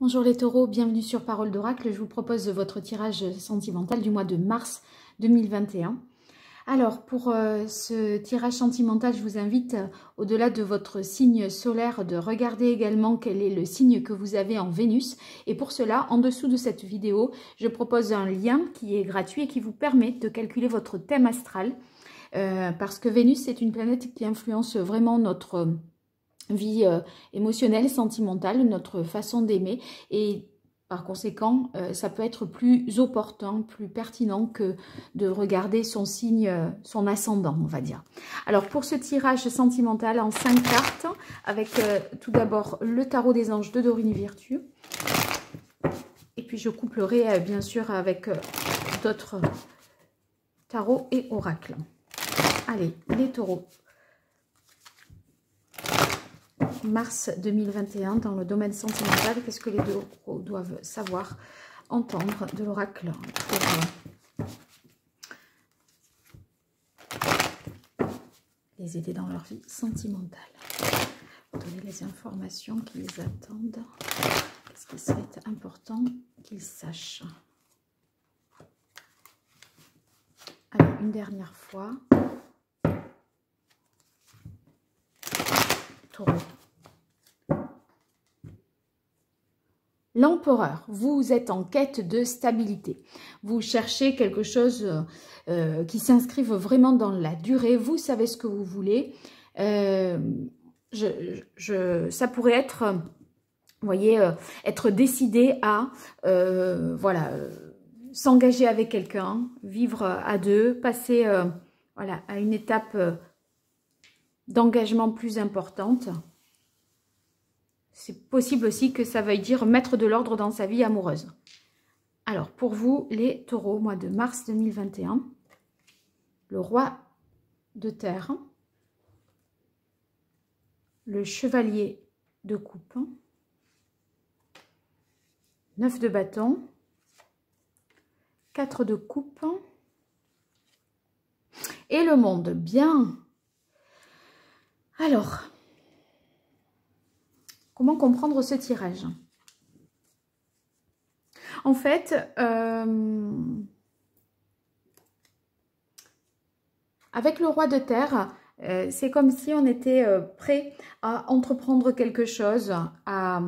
Bonjour les taureaux, bienvenue sur Parole d'Oracle. Je vous propose votre tirage sentimental du mois de mars 2021. Alors, pour ce tirage sentimental, je vous invite, au-delà de votre signe solaire, de regarder également quel est le signe que vous avez en Vénus. Et pour cela, en dessous de cette vidéo, je propose un lien qui est gratuit et qui vous permet de calculer votre thème astral. Parce que Vénus, c'est une planète qui influence vraiment notre vie émotionnelle, sentimentale, notre façon d'aimer, et par conséquent ça peut être plus opportun, plus pertinent que de regarder son signe, son ascendant, on va dire. Alors pour ce tirage sentimental en 5 cartes, avec tout d'abord le tarot des anges de Dorine Virtue, et puis je couplerai bien sûr avec d'autres tarots et oracles. Allez, les taureaux. Mars 2021, dans le domaine sentimental, qu'est-ce que les taureaux doivent savoir, entendre de l'oracle pour les aider dans leur vie sentimentale, donner les informations qu'ils attendent, qu'est-ce qui serait important qu'ils sachent. Allez, une dernière fois. Taureau. L'empereur, vous êtes en quête de stabilité. Vous cherchez quelque chose qui s'inscrive vraiment dans la durée. Vous savez ce que vous voulez. Ça pourrait être, vous voyez, être décidé à voilà, s'engager avec quelqu'un, vivre à deux, passer voilà, à une étape d'engagement plus importante. C'est possible aussi que ça veuille dire mettre de l'ordre dans sa vie amoureuse. Alors, pour vous, les taureaux, mois de mars 2021, le roi de terre, le chevalier de coupe, 9 de bâton, 4 de coupe, et le monde. Bien. Alors, comment comprendre ce tirage? En fait, avec le roi de terre, c'est comme si on était prêt à entreprendre quelque chose, à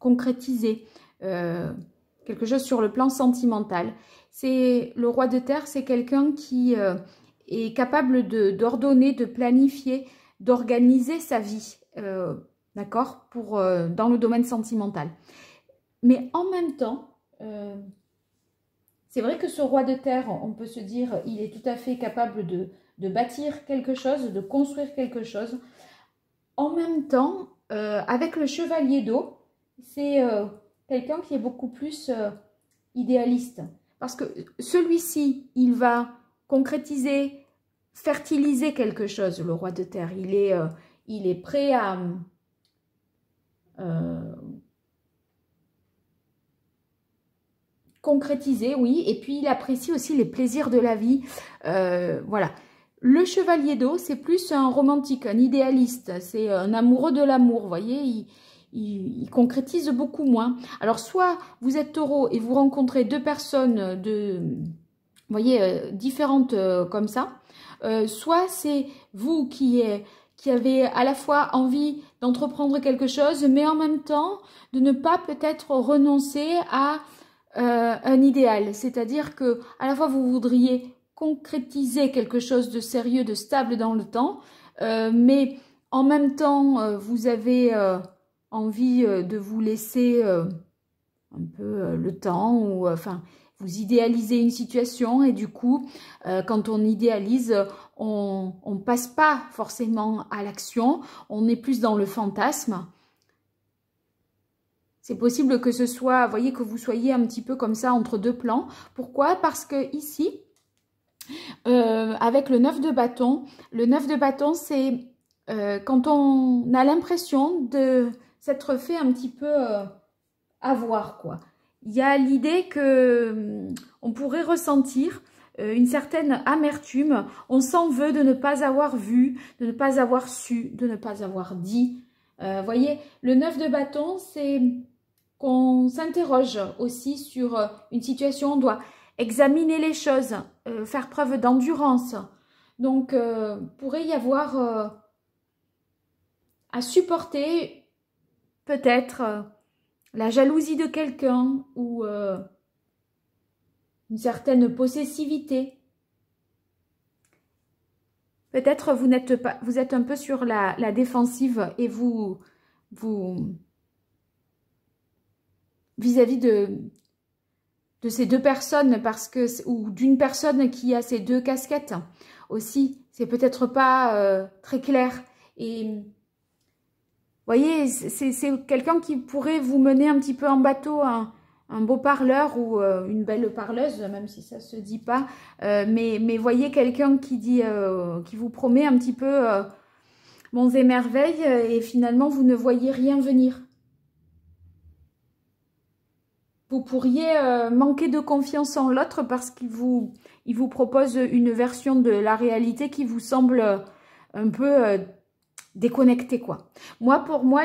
concrétiser quelque chose sur le plan sentimental. Le roi de terre, c'est quelqu'un qui est capable d'ordonner, de planifier, d'organiser sa vie. D'accord, dans le domaine sentimental. Mais en même temps, c'est vrai que ce roi de terre, on peut se dire, il est tout à fait capable de bâtir quelque chose, de construire quelque chose. En même temps, avec le chevalier d'eau, c'est quelqu'un qui est beaucoup plus idéaliste. Parce que celui-ci, il va concrétiser, fertiliser quelque chose, le roi de terre. Il est prêt à... concrétiser, oui, et puis il apprécie aussi les plaisirs de la vie, voilà. Le chevalier d'eau, c'est plus un romantique, un idéaliste, c'est un amoureux de l'amour, vous voyez, il concrétise beaucoup moins. Alors, soit vous êtes taureau et vous rencontrez deux personnes vous voyez, différentes comme ça, soit c'est vous qui avez à la fois envie d'entreprendre quelque chose, mais en même temps de ne pas peut-être renoncer à un idéal. C'est-à-dire que à la fois vous voudriez concrétiser quelque chose de sérieux, de stable dans le temps, mais en même temps vous avez envie de vous laisser un peu le temps, ou enfin vous idéalisez une situation, et du coup quand on idéalise, on passe pas forcément à l'action, on est plus dans le fantasme. C'est possible que ce soit, vous voyez, que vous soyez un petit peu comme ça entre deux plans. Pourquoi? Parce que ici, avec le 9 de bâton, c'est quand on a l'impression de s'être fait un petit peu avoir, quoi. Il y a l'idée que on pourrait ressentir une certaine amertume. On s'en veut de ne pas avoir vu, de ne pas avoir su, de ne pas avoir dit. Voyez, le 9 de bâton, c'est qu'on s'interroge aussi sur une situation. On doit examiner les choses, faire preuve d'endurance. Donc, pourrait y avoir à supporter peut-être la jalousie de quelqu'un ou une certaine possessivité. Peut-être vous n'êtes pas, vous êtes un peu sur la défensive et vous vis-à-vis de ces deux personnes, parce que, ou d'une personne qui a ces deux casquettes aussi, c'est peut-être pas très clair. Et vous voyez, c'est quelqu'un qui pourrait vous mener un petit peu en bateau, un beau parleur ou une belle parleuse, même si ça se dit pas. Mais voyez quelqu'un qui dit, qui vous promet un petit peu monts et merveilles, et finalement vous ne voyez rien venir. Vous pourriez manquer de confiance en l'autre parce qu'il vous propose une version de la réalité qui vous semble un peu déconnectée, quoi. Pour moi,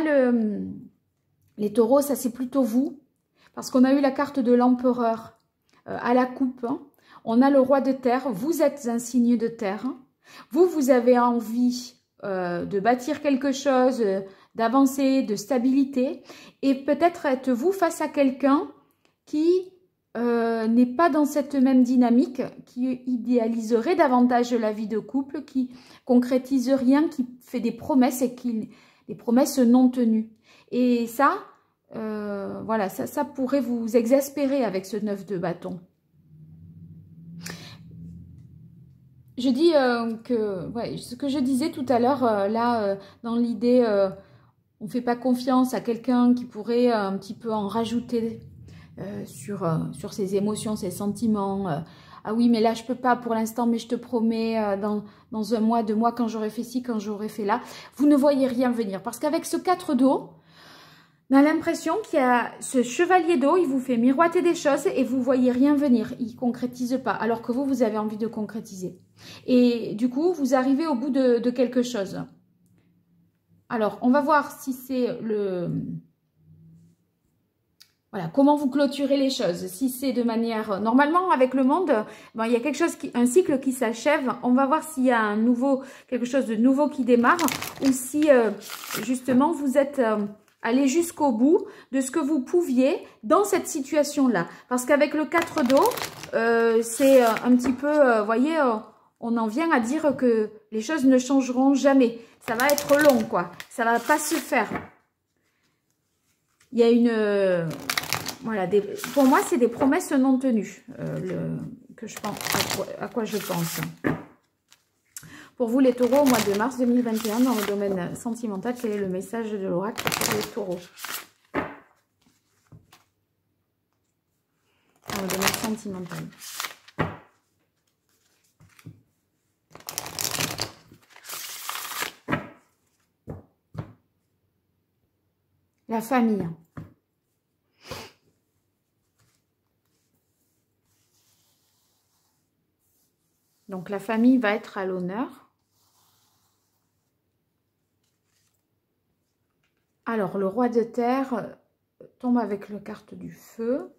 les taureaux, ça c'est plutôt vous. Parce qu'on a eu la carte de l'empereur à la coupe. Hein. On a le roi de terre. Vous êtes un signe de terre. Hein. Vous avez envie de bâtir quelque chose, d'avancer, de stabilité. Et peut-être êtes-vous face à quelqu'un qui n'est pas dans cette même dynamique, qui idéaliserait davantage la vie de couple, qui concrétise rien, qui fait des promesses et des promesses non tenues. Et ça... voilà, ça pourrait vous exaspérer avec ce 9 de bâton. Je dis que, ouais, ce que je disais tout à l'heure, dans l'idée, on ne fait pas confiance à quelqu'un qui pourrait un petit peu en rajouter sur ses émotions, ses sentiments. Ah oui, mais là, je peux pas pour l'instant, mais je te promets, dans un mois, 2 mois, quand j'aurai fait ci, quand j'aurai fait là. Vous ne voyez rien venir. Parce qu'avec ce 4 d'eau, on a l'impression qu'il y a ce chevalier d'eau, il vous fait miroiter des choses et vous voyez rien venir. Il ne concrétise pas, alors que vous avez envie de concrétiser. Et du coup, vous arrivez au bout de quelque chose. Alors, on va voir si c'est le... Voilà, comment vous clôturez les choses. Si c'est de manière... Normalement, avec le monde, ben, il y a quelque chose un cycle qui s'achève. On va voir s'il y a quelque chose de nouveau qui démarre. Ou si, justement, vous êtes... aller jusqu'au bout de ce que vous pouviez dans cette situation-là. Parce qu'avec le 4 d'eau, c'est un petit peu, voyez, on en vient à dire que les choses ne changeront jamais. Ça va être long, quoi. Ça va pas se faire. Il y a une... voilà, pour moi, c'est des promesses non tenues que je pense, à quoi je pense. Pour vous, les taureaux, au mois de mars 2021, dans le domaine sentimental, quel est le message de l'oracle pour les taureaux? Dans le domaine sentimental. La famille. Donc, la famille va être à l'honneur. Alors, le roi de terre tombe avec la carte du feu.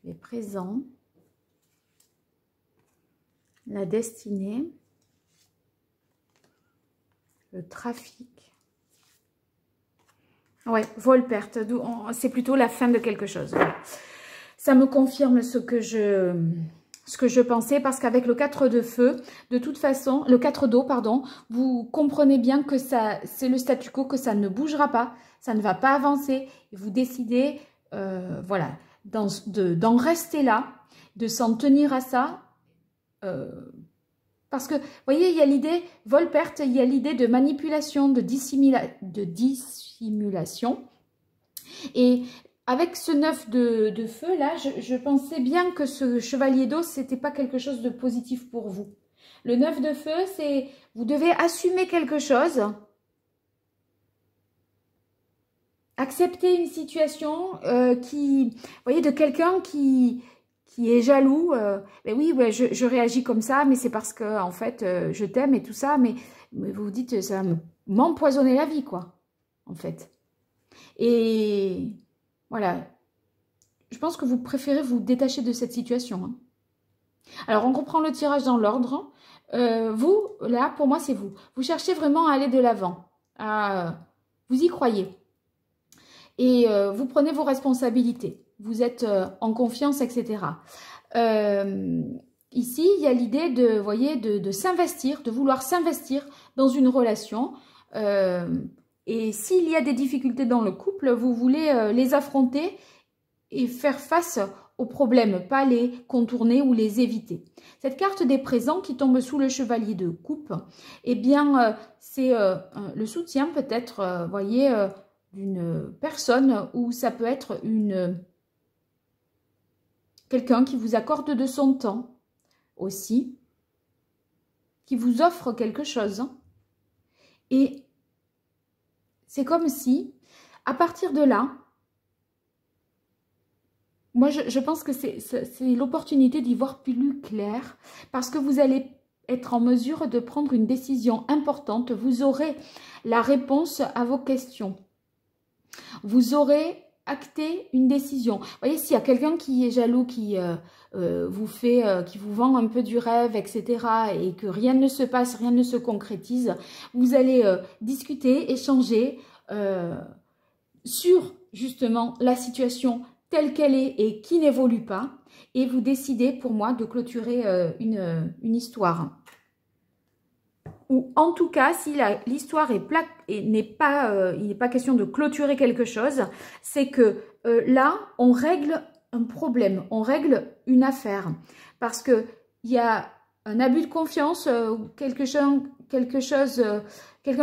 Les présents. La destinée. Le trafic. Ouais, vol-perte. C'est plutôt la fin de quelque chose. Ça me confirme ce que je pensais, parce qu'avec le 4 de feu, de toute façon, le 4 d'eau, pardon, vous comprenez bien que c'est le statu quo, que ça ne bougera pas, ça ne va pas avancer. Et vous décidez, voilà, d'en rester là, de s'en tenir à ça. Parce que, vous voyez, il y a l'idée vol-perte, il y a l'idée de manipulation, de dissimulation. Et avec ce 9 de feu, là, je pensais bien que ce chevalier d'eau, c'était pas quelque chose de positif pour vous. Le 9 de feu, c'est vous devez assumer quelque chose, accepter une situation vous voyez, de quelqu'un qui qui est jaloux, mais oui, ouais, je réagis comme ça, mais c'est parce que en fait, je t'aime et tout ça, mais vous vous dites, ça va m'empoisonner la vie, quoi, en fait. Et voilà, je pense que vous préférez vous détacher de cette situation. Hein. Alors, on reprend le tirage dans l'ordre. Vous, là, pour moi, c'est vous. Vous cherchez vraiment à aller de l'avant. Vous y croyez. Et vous prenez vos responsabilités. Vous êtes en confiance, etc. Ici, il y a l'idée de, voyez, de s'investir, de vouloir s'investir dans une relation. Et s'il y a des difficultés dans le couple, vous voulez les affronter et faire face aux problèmes, pas les contourner ou les éviter. Cette carte des présents qui tombe sous le chevalier de coupe, eh bien, c'est le soutien peut-être, voyez, d'une personne, ou ça peut être quelqu'un qui vous accorde de son temps aussi, qui vous offre quelque chose. Et c'est comme si, à partir de là, moi je pense que c'est l'opportunité d'y voir plus clair, parce que vous allez être en mesure de prendre une décision importante. Vous aurez la réponse à vos questions. Vous aurez acté une décision. Vous voyez, s'il y a quelqu'un qui est jaloux, qui qui vous vend un peu du rêve, etc., et que rien ne se passe, rien ne se concrétise, vous allez discuter, échanger sur justement la situation telle qu'elle est et qui n'évolue pas, et vous décidez pour moi de clôturer une histoire. Ou en tout cas, si l'histoire n'est pas, il n'est pas question de clôturer quelque chose, c'est que là, on règle un problème, on règle une affaire. Parce qu'il y a un abus de confiance, quelqu'un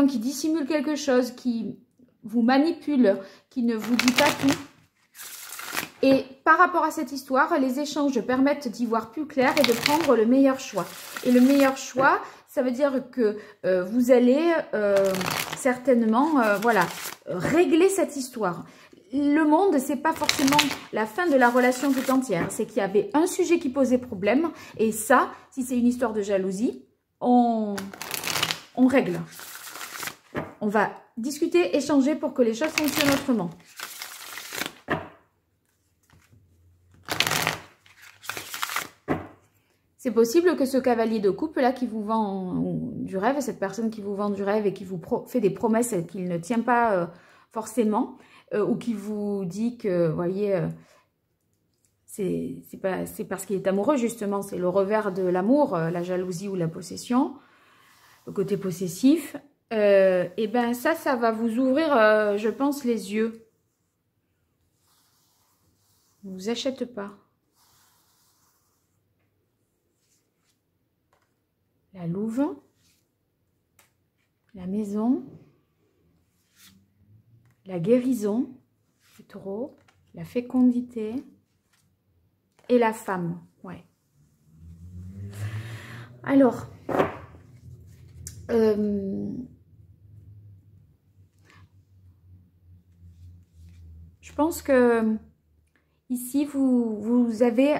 qui dissimule quelque chose, qui vous manipule, qui ne vous dit pas tout. Et par rapport à cette histoire, les échanges permettent d'y voir plus clair et de prendre le meilleur choix. Et le meilleur choix, ça veut dire que vous allez certainement voilà, régler cette histoire. Le monde, c'est pas forcément la fin de la relation tout entière. C'est qu'il y avait un sujet qui posait problème. Et ça, si c'est une histoire de jalousie, on règle. On va discuter, échanger pour que les choses fonctionnent autrement. C'est possible que ce cavalier de coupe là qui vous vend du rêve, cette personne qui vous vend du rêve et qui vous fait des promesses qu'il ne tient pas forcément, ou qui vous dit que, vous voyez, c'est parce qu'il est amoureux justement, c'est le revers de l'amour, la jalousie ou la possession, le côté possessif, et ben ça va vous ouvrir, je pense, les yeux. Ne vous achète pas. La louve, la maison, la guérison, le taureau, la fécondité et la femme. Ouais. Alors, je pense que ici, vous avez,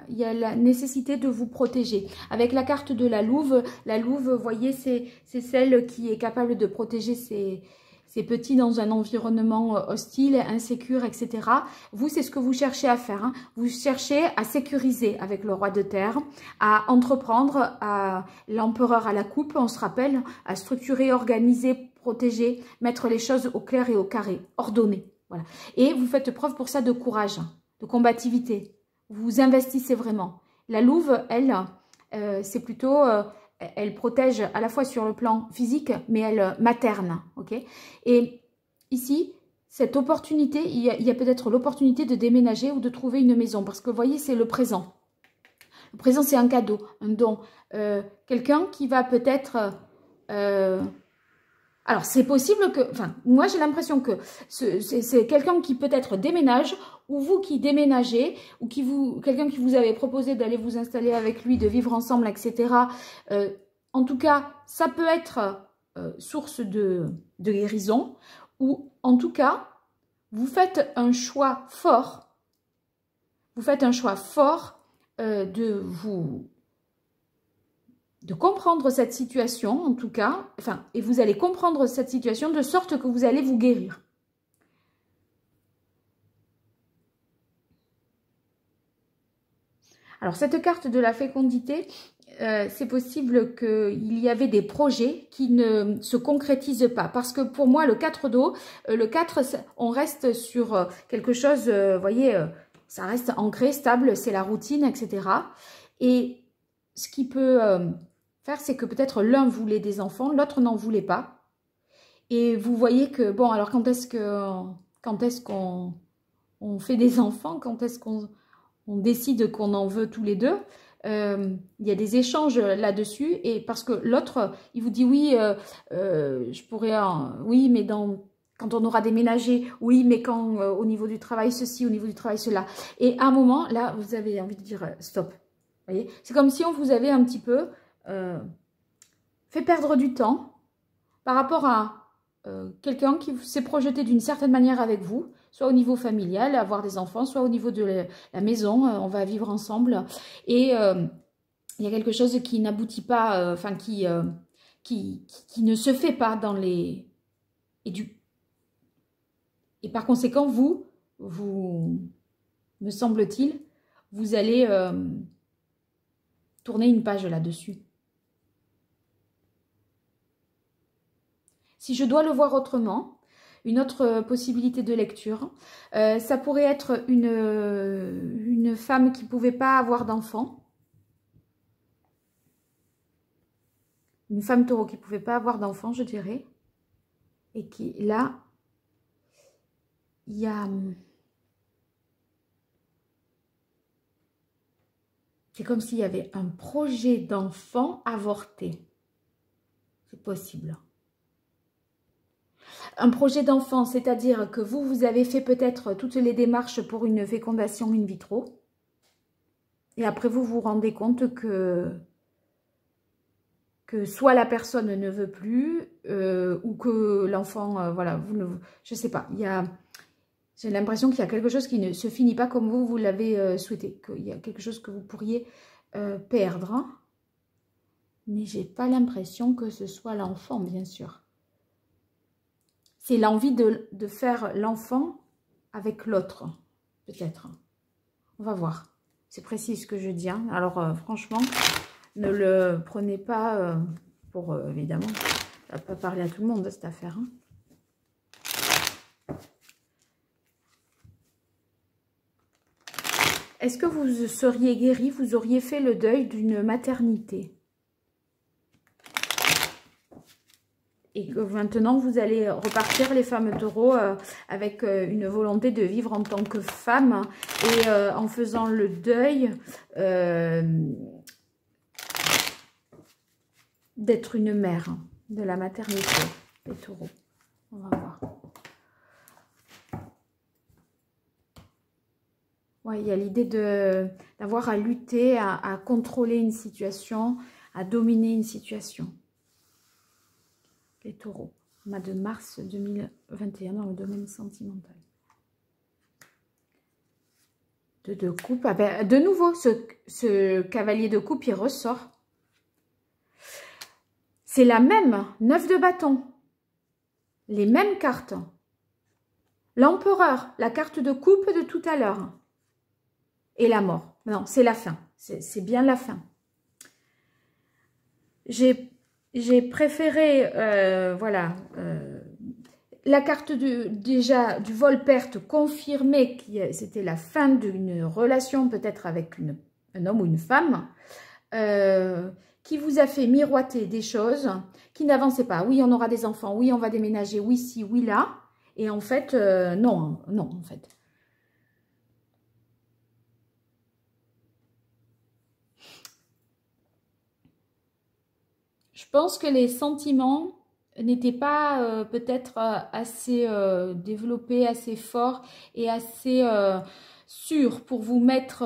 il y a la nécessité de vous protéger. Avec la carte de la louve, vous voyez, c'est celle qui est capable de protéger ses petits dans un environnement hostile, insécure, etc. Vous, c'est ce que vous cherchez à faire. Hein. Vous cherchez à sécuriser avec le roi de terre, à entreprendre, à l'empereur à la coupe, on se rappelle, à structurer, organiser, protéger, mettre les choses au clair et au carré, ordonner. Voilà. Et vous faites preuve pour ça de courage, de combativité. Vous vous investissez vraiment. La louve, elle, c'est plutôt... elle protège à la fois sur le plan physique, mais elle materne. Okay, et ici, cette opportunité, il y a peut-être l'opportunité de déménager ou de trouver une maison. Parce que vous voyez, c'est le présent. Le présent, c'est un cadeau, un don. Quelqu'un qui va peut-être... alors, c'est possible que... Enfin, moi, j'ai l'impression que c'est quelqu'un qui peut-être déménage, ou vous qui déménagez, ou quelqu'un qui vous avait proposé d'aller vous installer avec lui, de vivre ensemble, etc. En tout cas, ça peut être source de guérison, ou en tout cas, vous faites un choix fort. Vous faites un choix fort de comprendre cette situation, en tout cas, enfin, et vous allez comprendre cette situation de sorte que vous allez vous guérir. Alors, cette carte de la fécondité, c'est possible qu'il y avait des projets qui ne se concrétisent pas. Parce que pour moi, le 4 d'eau, le 4, on reste sur quelque chose, vous voyez, ça reste ancré, stable, c'est la routine, etc. Et ce qui peut faire, c'est que peut-être l'un voulait des enfants, l'autre n'en voulait pas. Et vous voyez que, bon, alors quand est-ce qu'on fait des enfants? Quand est-ce qu'on décide qu'on en veut tous les deux? Il y a des échanges là-dessus, et parce que l'autre, il vous dit oui, je pourrais, oui, mais quand on aura déménagé, oui, mais quand au niveau du travail ceci, au niveau du travail cela. Et à un moment, là, vous avez envie de dire stop. Vous voyez, c'est comme si on vous avait un petit peu fait perdre du temps par rapport à quelqu'un qui s'est projeté d'une certaine manière avec vous, soit au niveau familial, avoir des enfants, soit au niveau de la maison, on va vivre ensemble. Et il y a quelque chose qui n'aboutit pas, enfin qui ne se fait pas dans les... Et par conséquent, vous, me semble-t-il, vous allez tourner une page là-dessus. Si je dois le voir autrement, une autre possibilité de lecture, ça pourrait être une femme qui ne pouvait pas avoir d'enfant. Une femme taureau qui ne pouvait pas avoir d'enfant, je dirais. Et qui, là, il y a... C'est comme s'il y avait un projet d'enfant avorté. C'est possible. Un projet d'enfant, c'est-à-dire que vous avez fait peut-être toutes les démarches pour une fécondation in vitro. Et après, vous vous rendez compte que soit la personne ne veut plus, ou que l'enfant, voilà, je ne sais pas. J'ai l'impression qu'il y a quelque chose qui ne se finit pas comme vous l'avez souhaité. Qu'il y a quelque chose que vous pourriez perdre. Hein. Mais je n'ai pas l'impression que ce soit l'enfant, bien sûr. C'est l'envie de faire l'enfant avec l'autre, peut-être. On va voir. C'est précis ce que je dis. Hein. Alors, franchement, ne le prenez pas pour... évidemment, ça ne va pas parler à tout le monde de cette affaire. Hein. Est-ce que vous seriez guéri, vous auriez fait le deuil d'une maternité? Et que maintenant, vous allez repartir, les femmes taureaux, avec une volonté de vivre en tant que femme et en faisant le deuil d'être une mère, de la maternité, les taureaux. On va voir. Ouais, il y a l'idée d'avoir à lutter, à contrôler une situation, à dominer une situation. Les taureaux, mois de mars 2021 dans le domaine sentimental. De coupe, ah ben, de nouveau, ce cavalier de coupe, il ressort. C'est la même, 9 de bâton, les mêmes cartes. L'empereur, la carte de coupe de tout à l'heure. Et la mort. Non, c'est la fin, c'est bien la fin. J'ai préféré, voilà, la carte déjà du vol-perte confirmait que c'était la fin d'une relation, peut-être avec un homme ou une femme, qui vous a fait miroiter des choses qui n'avançaient pas. Oui, on aura des enfants, oui, on va déménager, oui, si, oui, là. Et en fait, non, non, en fait. Je pense que les sentiments n'étaient pas peut-être assez développés, assez forts et assez sûrs pour vous mettre,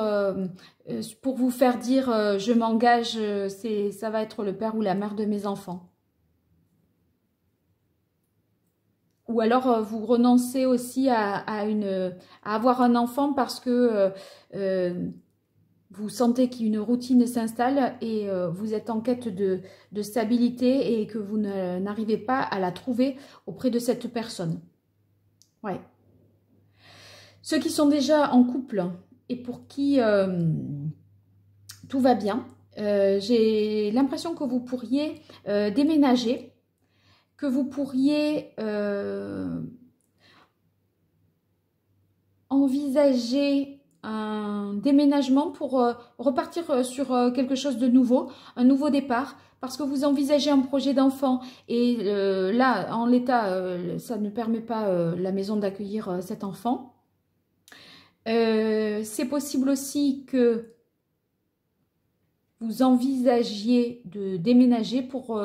pour vous faire dire je m'engage, ça va être le père ou la mère de mes enfants. Ou alors vous renoncez aussi à avoir un enfant parce que vous sentez qu'une routine s'installe et vous êtes en quête de stabilité et que vous n'arrivez pas à la trouver auprès de cette personne. Ouais. Ceux qui sont déjà en couple et pour qui tout va bien, j'ai l'impression que vous pourriez déménager, que vous pourriez envisager un déménagement pour repartir sur quelque chose de nouveau, un nouveau départ, parce que vous envisagez un projet d'enfant et là, en l'état, ça ne permet pas la maison d'accueillir cet enfant. C'est possible aussi que vous envisagiez de déménager pour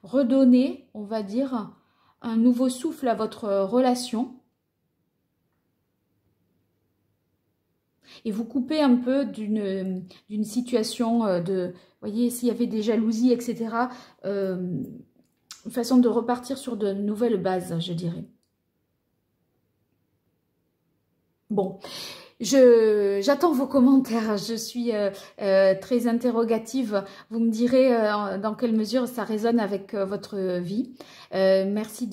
redonner, on va dire, un nouveau souffle à votre relation. Et vous coupez un peu d'une situation de, vous voyez, s'il y avait des jalousies, etc. Une façon de repartir sur de nouvelles bases, je dirais. Bon, j'attends vos commentaires, je suis très interrogative. Vous me direz dans quelle mesure ça résonne avec votre vie. Merci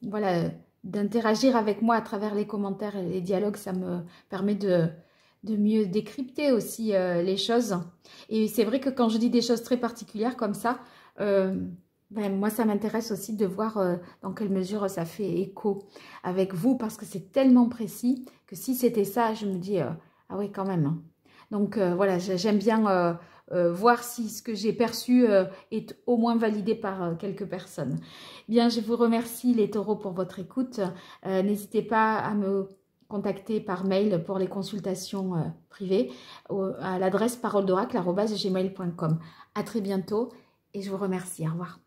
voilà, d'interagir avec moi à travers les commentaires et les dialogues. Ça me permet de mieux décrypter aussi les choses. Et c'est vrai que quand je dis des choses très particulières comme ça, moi, ça m'intéresse aussi de voir dans quelle mesure ça fait écho avec vous, parce que c'est tellement précis que si c'était ça, je me dis, ah oui, quand même. Hein. Donc, voilà, j'aime bien voir si ce que j'ai perçu est au moins validé par quelques personnes. Bien, je vous remercie les taureaux pour votre écoute. N'hésitez pas à me contacter par mail pour les consultations privées à l'adresse paroledoracle@gmail.com. À très bientôt et je vous remercie. Au revoir.